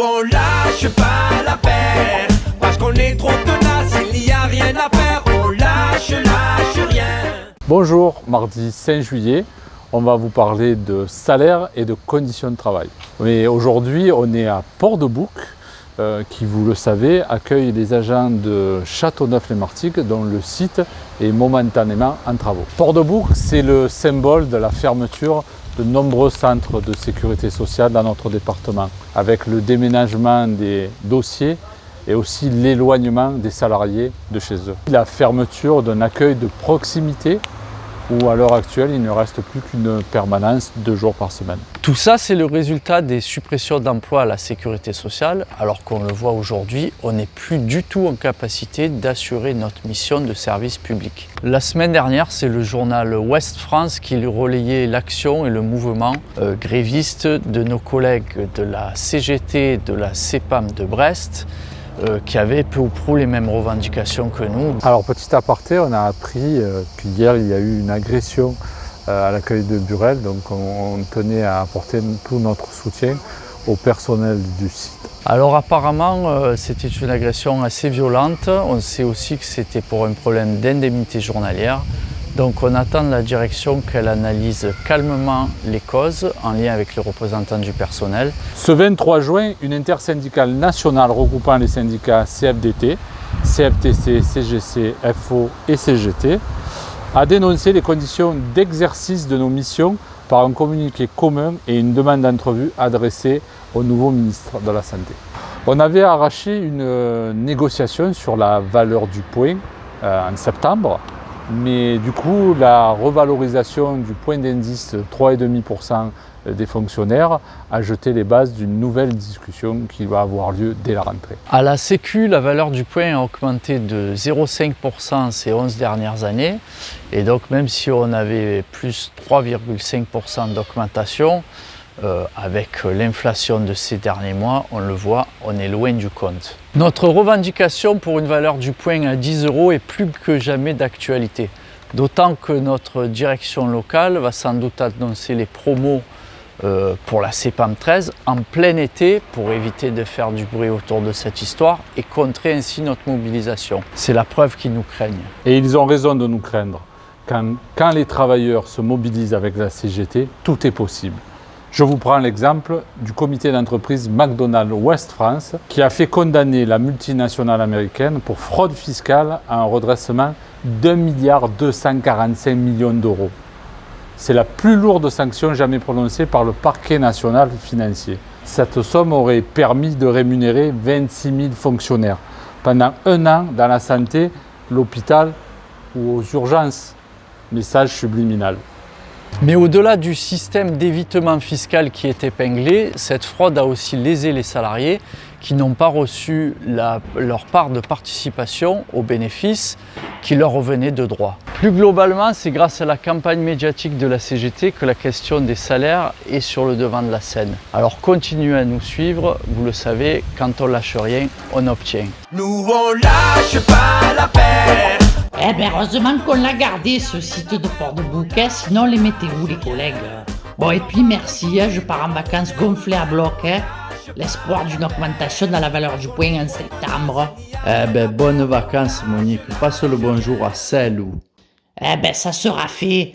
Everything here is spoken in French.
on lâche pas l'affaire, parce qu'on est trop tenace, il n'y a rien à faire, on lâche rien. Bonjour, mardi 5 juillet, on va vous parler de salaire et de conditions de travail. Mais aujourd'hui, on est à Port-de-Bouc, qui, vous le savez, accueille les agents de Châteauneuf-les-Martigues, dont le site est momentanément en travaux. Port-de-Bouc, c'est le symbole de la fermeture de nombreux centres de sécurité sociale dans notre département, avec le déménagement des dossiers et aussi l'éloignement des salariés de chez eux. La fermeture d'un accueil de proximité où à l'heure actuelle, il ne reste plus qu'une permanence 2 jours par semaine. Tout ça, c'est le résultat des suppressions d'emplois à la sécurité sociale, alors qu'on le voit aujourd'hui, on n'est plus du tout en capacité d'assurer notre mission de service public. La semaine dernière, c'est le journal Ouest France qui relayait l'action et le mouvement gréviste de nos collègues de la CGT, de la CEPAM de Brest, qui avaient peu ou prou les mêmes revendications que nous. Alors petit aparté, on a appris qu'hier il y a eu une agression à l'accueil de Burel, donc on tenait à apporter tout notre soutien au personnel du site. Alors apparemment c'était une agression assez violente, on sait aussi que c'était pour un problème d'indemnité journalière. Donc on attend de la direction qu'elle analyse calmement les causes en lien avec les représentants du personnel. Ce 23 juin, une intersyndicale nationale regroupant les syndicats CFDT, CFTC, CGC, FO et CGT a dénoncé les conditions d'exercice de nos missions par un communiqué commun et une demande d'entrevue adressée au nouveau ministre de la Santé. On avait arraché une négociation sur la valeur du point en septembre. Mais du coup, la revalorisation du point d'indice 3,5% des fonctionnaires a jeté les bases d'une nouvelle discussion qui va avoir lieu dès la rentrée. À la Sécu, la valeur du point a augmenté de 0,5% ces 11 dernières années. Et donc même si on avait plus 3,5% d'augmentation, avec l'inflation de ces derniers mois, on le voit, on est loin du compte. Notre revendication pour une valeur du point à 10 € est plus que jamais d'actualité. D'autant que notre direction locale va sans doute annoncer les promos pour la CEPAM 13 en plein été pour éviter de faire du bruit autour de cette histoire et contrer ainsi notre mobilisation. C'est la preuve qu'ils nous craignent. Et ils ont raison de nous craindre. Quand les travailleurs se mobilisent avec la CGT, tout est possible. Je vous prends l'exemple du comité d'entreprise McDonald's West France qui a fait condamner la multinationale américaine pour fraude fiscale à un redressement d'1,245 milliard d'euros. C'est la plus lourde sanction jamais prononcée par le parquet national financier. Cette somme aurait permis de rémunérer 26 000 fonctionnaires pendant 1 an dans la santé, l'hôpital ou aux urgences. Message subliminal. Mais au-delà du système d'évitement fiscal qui est épinglé, cette fraude a aussi lésé les salariés qui n'ont pas reçu leur part de participation aux bénéfices qui leur revenaient de droit. Plus globalement, c'est grâce à la campagne médiatique de la CGT que la question des salaires est sur le devant de la scène. Alors continuez à nous suivre, vous le savez, quand on lâche rien, on obtient. Nous on lâche pas l'affaire. Eh ben heureusement qu'on l'a gardé ce site de Port-de-Bouc, sinon les mettez où les collègues? Bon et puis merci, je pars en vacances gonflé à bloc, l'espoir d'une augmentation dans la valeur du point en septembre. Eh ben bonnes vacances Monique, passe le bonjour à Celle ou... Eh ben ça sera fait,